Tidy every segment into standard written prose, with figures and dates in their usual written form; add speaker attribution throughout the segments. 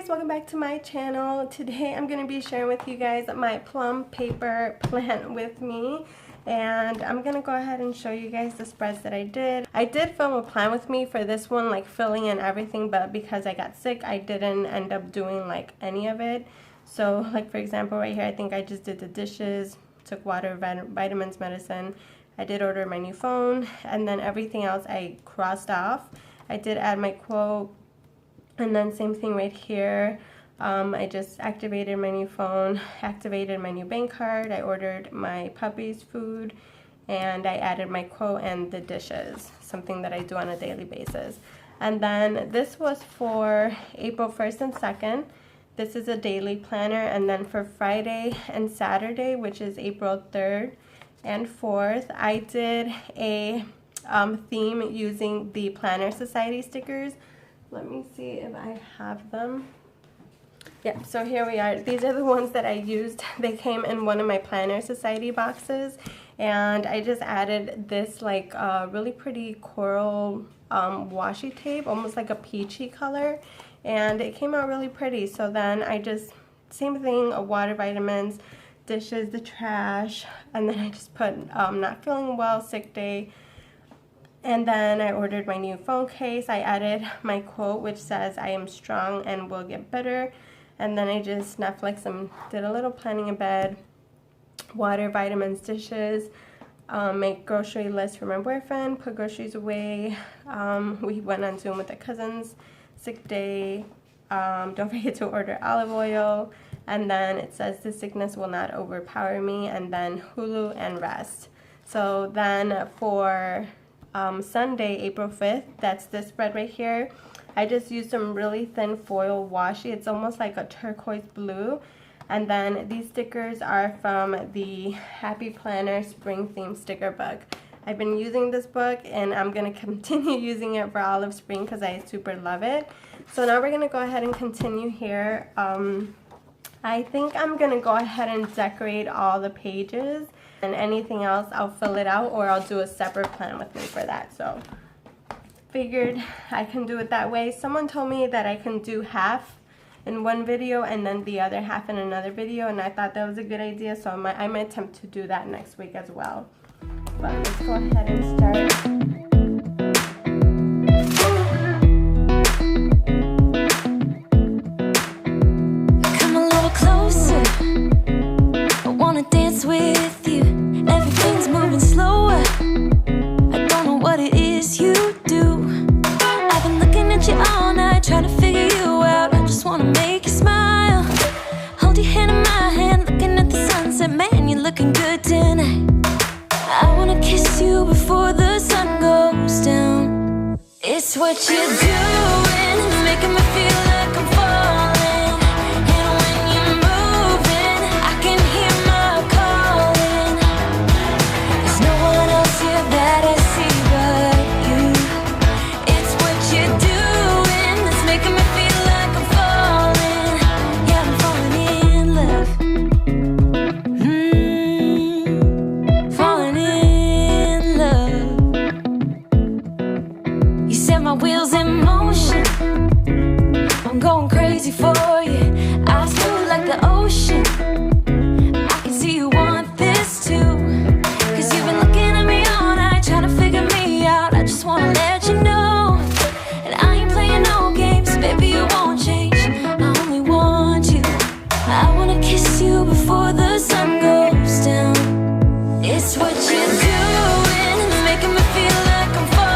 Speaker 1: welcome back to my channel. Today I'm going to be sharing with you guys my plum paper plan with me, and I'm going to go ahead and show you guys the spreads that I did. I did film a plan with me for this one, like filling in everything, but because I got sick I didn't end up doing like any of it. So like for example right here, I think I just did the dishes, took water, vitamins, medicine. I did order my new phone, and then everything else I crossed off. I did add my quote, and then same thing right here. I just activated my new phone, activated my new bank card, I ordered my puppy's food, and I added my quote and the dishes, something that I do on a daily basis. And then this was for April 1st and 2nd. This is a daily planner, and then for Friday and Saturday, which is April 3rd and 4th, I did a theme using the Planner Society stickers. Let me see if I have them. Yeah, so here we are. These are the ones that I used. They came in one of my Planner Society boxes, and I just added this like really pretty coral washi tape, almost like a peachy color, and it came out really pretty. So then I just, same thing, water, vitamins, dishes, the trash, and then I just put not feeling well, sick day. And then I ordered my new phone case. I added my quote, which says, "I am strong and will get better." And then I just Netflix and did a little planning in bed, water, vitamins, dishes, make grocery list for my boyfriend, put groceries away. We went on Zoom with the cousins, sick day. Don't forget to order olive oil. And then it says, "The sickness will not overpower me." And then Hulu and rest. So then for Sunday, April 5th, that's this spread right here. I just used some really thin foil washi. It's almost like a turquoise blue. And then these stickers are from the Happy Planner Spring Theme Sticker Book. I've been using this book, and I'm going to continue using it for all of spring because I super love it. So now we're going to go ahead and continue here. I think I'm going to go ahead and decorate all the pages. And anything else, I'll fill it out, or I'll do a separate plan with me for that. So figured I can do it that way. Someone told me that I can do half in one video and then the other half in another video, and I thought that was a good idea, so I might attempt to do that next week as well. But let's go ahead and start.
Speaker 2: With you, everything's moving slower. I don't know what it is you do. I've been looking at you all night, trying to figure you out. I just wanna make you smile. Hold your hand in my hand, looking at the sunset. Man, you're looking good tonight. I wanna kiss you before the sun goes down. It's what you're doing, it's making me feel like I'm falling. My wheels in motion, I'm going crazy for you. I feel like the ocean. I can see you want this too, 'cause you've been looking at me all night, trying to figure me out. I just wanna let you know, and I ain't playing no games, baby, you won't change. I only want you. I wanna kiss you before the sun goes down. It's what you're doing, it's making me feel like I'm falling.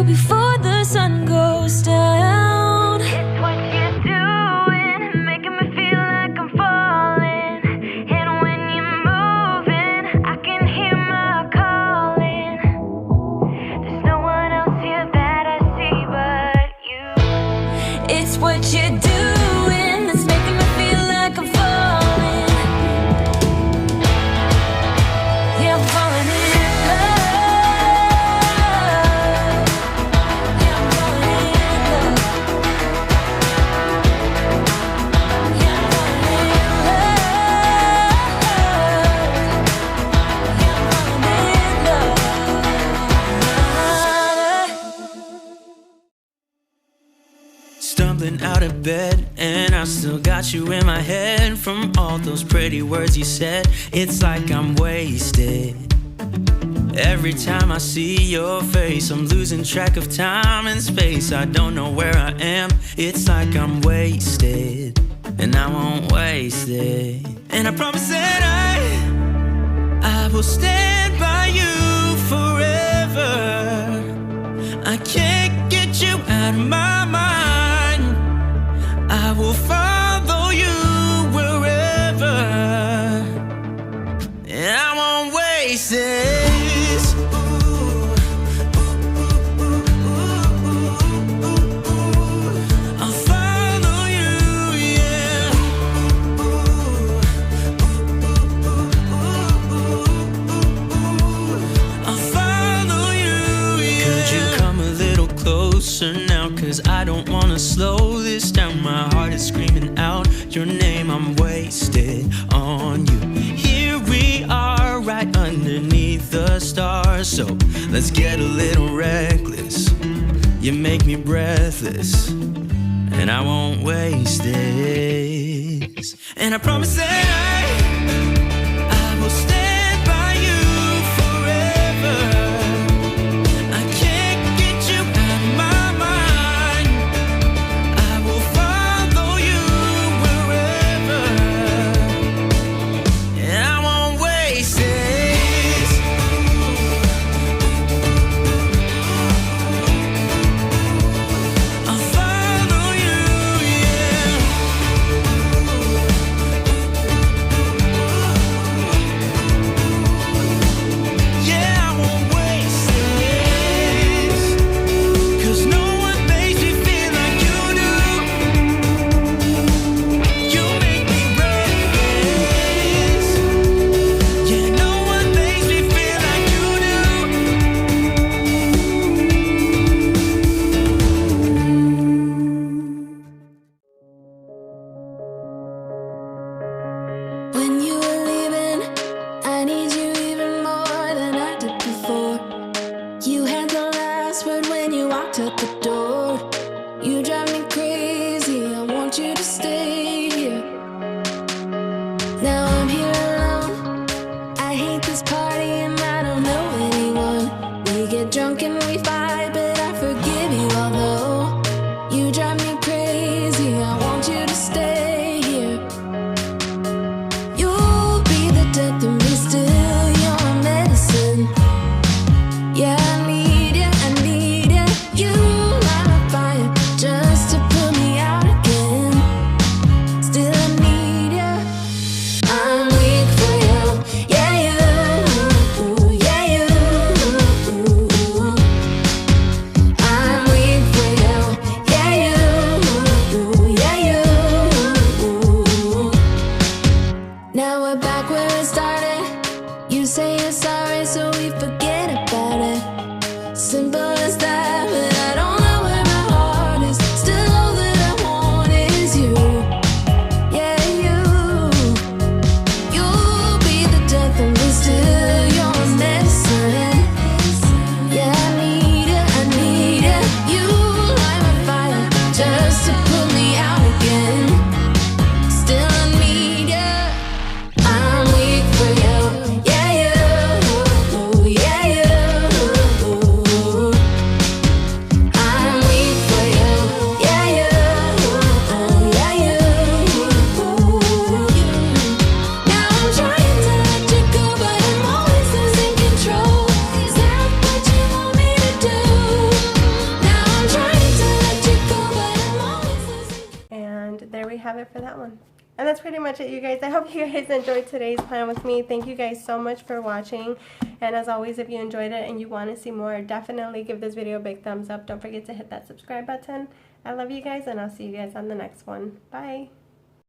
Speaker 2: Before the sun goes down. It's what you're doing, making me feel like I'm falling. you're doing that's making me feel like I'm falling. Yeah, I'm falling in love. Yeah, I'm falling in love. Yeah, I'm falling in love.
Speaker 3: Stumbling out of bed, and I still got you in my head. From all those pretty words you said, it's like I'm wasted. Every time I see your face, I'm losing track of time and space. I don't know where I am, it's like I'm wasted, and I won't waste it. And I promise that I will stand by you forever. I can't get you out of my mind. I will follow you wherever, and I won't waste this. I'll follow you, yeah. I'll follow you, yeah. Could you come a little closer now? 'Cause I don't wanna slow this down. My heart is screaming out your name. I'm wasted on you. Here we are, right underneath the stars. So let's get a little reckless. You make me breathless, and I won't waste this. And I promise that I will stand by you forever. I can't get you out of my mind. I will follow you wherever, and I won't waste this. I'll follow you, yeah. Yeah, I won't waste this. 'Cause no one makes me feel like you do. You make me breathless. Yeah, no one makes me feel like you do.
Speaker 2: When you were leaving, I need you even more than I did before. You had the last word when you walked out the door. You drive me crazy, I want you to stay here. Now I'm here alone, I hate this party and I don't know anyone. We get drunk and we fight, but I forgive you although you drive me crazy, I want you to stay here. You'll be the death of me still, your medicine. Yeah, I need you, I need you. You light my fire just to put me out again. Still I need you. I'm weak for you, yeah you, yeah you. I'm weak for you, yeah you, yeah you. Now we're back where it started. You say you're sorry, so we forget about it. Simple as that, but I don't know where my heart is. Still all that I want is you. Yeah, you. You'll be the death of me still, your medicine. Yeah, I need it, I need it. You light my fire just to put me out again. Still I need you. I'm weak for you, yeah you, yeah you. I'm weak for you, yeah you, yeah you. Now I'm trying to let you go, but I'm always losing control. Is that what you want me to do? Now I'm trying to let you go, but I'm always losing.
Speaker 1: And there we have it for that one. And that's pretty much it, you guys. I hope you guys enjoyed today's plan with me. Thank you guys so much for watching. And as always, if you enjoyed it and you want to see more, definitely give this video a big thumbs up. Don't forget to hit that subscribe button. I love you guys, and I'll see you guys on the next one. Bye.